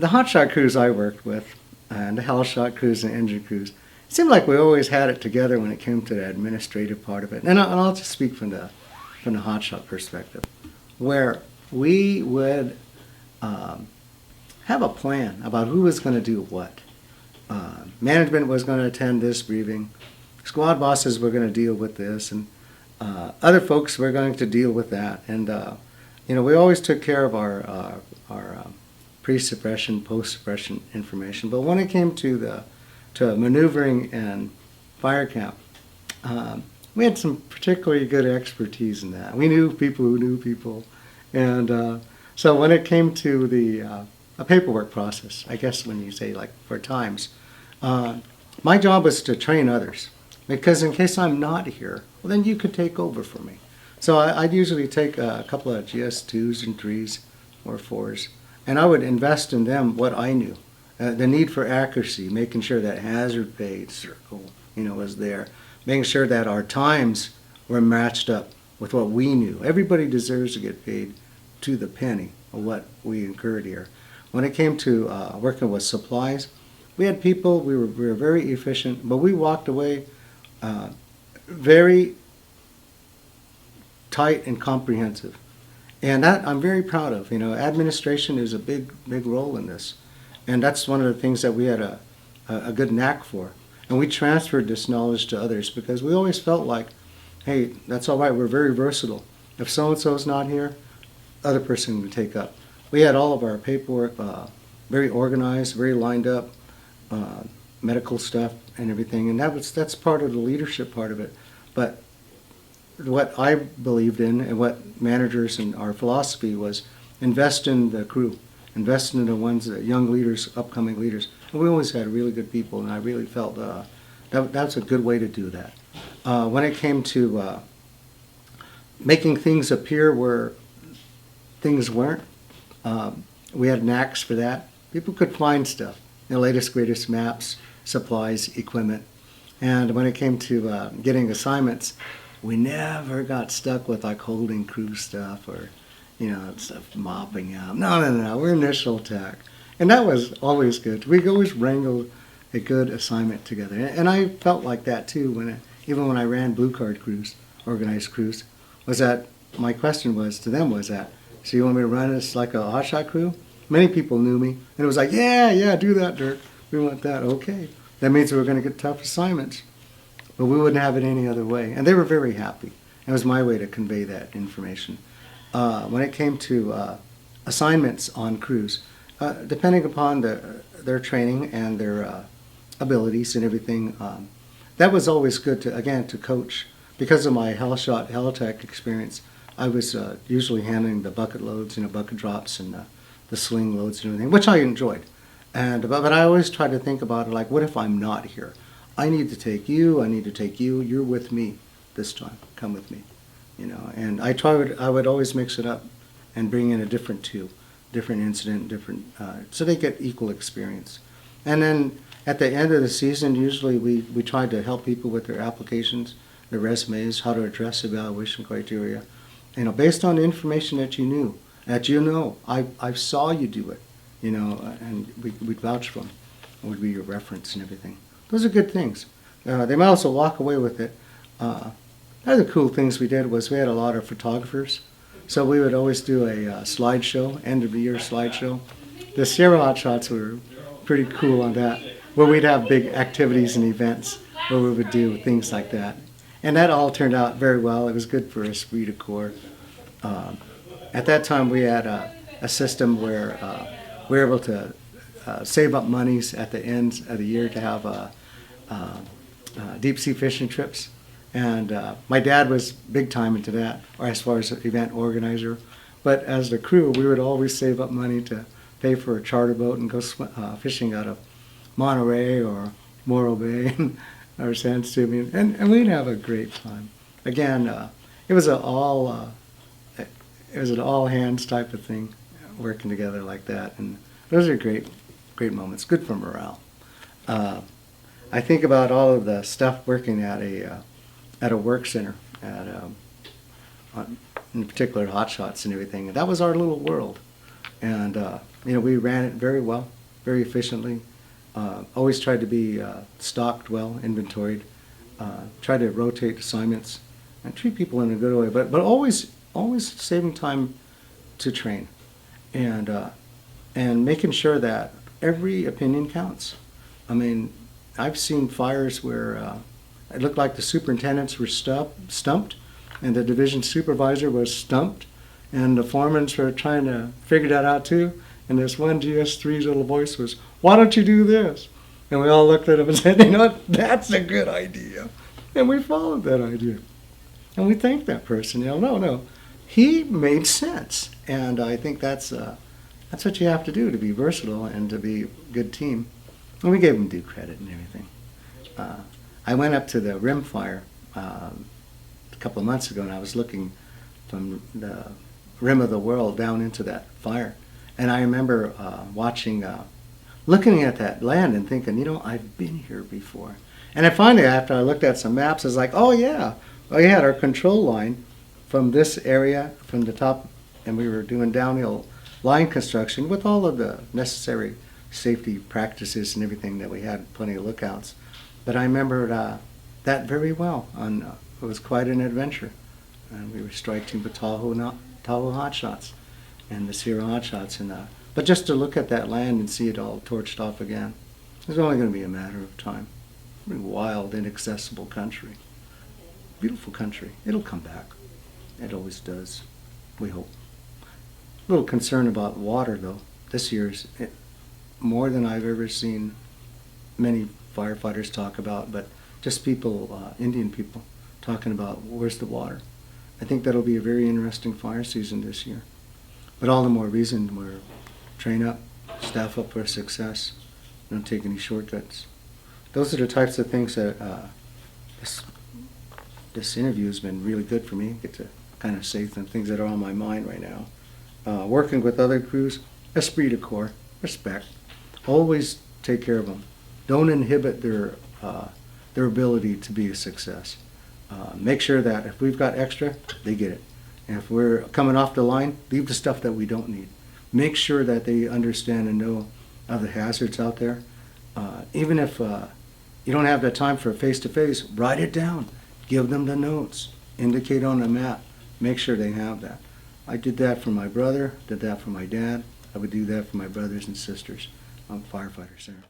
the hotshot crews I worked with, and the hell shot crews and engine crews, it seemed like we always had it together when it came to the administrative part of it. And I'll just speak from the hotshot perspective, where we would have a plan about who was going to do what. Management was going to attend this briefing. Squad bosses were going to deal with this, and other folks were going to deal with that. And we always took care of our pre-suppression, post-suppression information. But when it came to maneuvering and fire camp, we had some particularly good expertise in that. We knew people who knew people, and so when it came to the paperwork process, I guess when you say like for times, my job was to train others, because in case I'm not here, well, then you could take over for me. So I'd usually take a couple of GS2s and 3s or 4s, and I would invest in them what I knew. The need for accuracy, making sure that hazard pay circle, was there, making sure that our times were matched up with what we knew. Everybody deserves to get paid to the penny of what we incurred here. When it came to working with supplies, we had people, we were very efficient, but we walked away very tight and comprehensive. And that I'm very proud of. Administration is a big role in this. And that's one of the things that we had a good knack for. And we transferred this knowledge to others because we always felt like, hey, that's all right, we're very versatile. If so-and-so's not here, other person would take up. We had all of our paperwork very organized, very lined up, medical stuff and everything, and that's part of the leadership part of it. But what I believed in and what managers and our philosophy was invest in the crew, invest in the ones, that young leaders, upcoming leaders. And we always had really good people, and I really felt that's a good way to do that. When it came to making things appear where things weren't, we had knacks for that. People could find stuff, the latest, greatest maps, supplies, equipment. And when it came to getting assignments, we never got stuck with like holding crew stuff or, stuff mopping out. No, we're initial attack. And that was always good. We always wrangled a good assignment together. And I felt like that too, even when I ran blue card crews, organized crews, was that my question was to them was that, so you want me to run this like a hotshot crew? Many people knew me, and it was like, yeah, do that, Dirk. We want that. Okay. That means we were going to get tough assignments, but we wouldn't have it any other way. And they were very happy. It was my way to convey that information. When it came to assignments on crews, depending upon their training and their abilities and everything, that was always good to coach. Because of my Helitech experience, I was usually handling the bucket loads, bucket drops and the sling loads and everything, which I enjoyed. But I always try to think about it like, what if I'm not here? I need to take you, you're with me this time, come with me. And I would always mix it up and bring in a different incident, so they get equal experience. And then at the end of the season, usually we try to help people with their applications, their resumes, how to address evaluation criteria, based on the information that you knew, I saw you do it, and we'd vouch for them. It would be your reference and everything. Those are good things. They might also walk away with it. Other cool things we did was we had a lot of photographers. So we would always do a slideshow, end of the year slideshow. The Sierra Hot Shots were pretty cool on that, where we'd have big activities and events where we would do things like that. And that all turned out very well. It was good for esprit de corps. At that time, we had a system where we were able to save up monies at the end of the year to have deep sea fishing trips. And my dad was big time into that, or as far as an event organizer. But as the crew, we would always save up money to pay for a charter boat and go fishing out of Monterey or Morro Bay or San Simeon, and we'd have a great time. Again, it was an all hands type of thing, working together like that, and those are great moments. Good for morale. I think about all of the stuff working at a work center, in particular hot shots and everything. That was our little world, and We ran it very well, very efficiently. Always tried to be stocked well, inventoried. Try to rotate assignments and treat people in a good way, but always saving time to train, and making sure that every opinion counts. I mean, I've seen fires where it looked like the superintendents were stumped, and the division supervisor was stumped, and the foremans were trying to figure that out too. And this one GS3's little voice was, "Why don't you do this?" And we all looked at him and said, "You know what? That's a good idea." And we followed that idea. And we thanked that person. No, he made sense. And I think that's what you have to do to be versatile and to be a good team. And we gave him due credit and everything. I went up to the rim fire a couple of months ago, and I was looking from the rim of the world down into that fire. And I remember looking at that land and thinking, I've been here before. And then finally, after I looked at some maps, I was like, oh yeah, we had our control line from this area, from the top, and we were doing downhill line construction with all of the necessary safety practices and everything that we had, plenty of lookouts. But I remember that very well. It was quite an adventure. And we were striking with Tahoe hot shots and the Sierra hot shots. But just to look at that land and see it all torched off again, it's only going to be a matter of time. Very wild, inaccessible country. Beautiful country. It'll come back. It always does. We hope. A little concern about water, though. This year's more than I've ever seen many firefighters talk about, but just people, Indian people, talking about where's the water. I think that'll be a very interesting fire season this year. But all the more reason we're train up, staff up for success, don't take any shortcuts. Those are the types of things that this interview has been really good for me. Get to kind of say some things that are on my mind right now. Working with other crews, esprit de corps, respect. Always take care of them. Don't inhibit their ability to be a success. Make sure that if we've got extra, they get it. And if we're coming off the line, leave the stuff that we don't need. Make sure that they understand and know of the hazards out there. Even if you don't have the time for a face-to-face, write it down. Give them the notes. Indicate on the map. Make sure they have that. I did that for my brother, did that for my dad. I would do that for my brothers and sisters. I'm a firefighter, sir.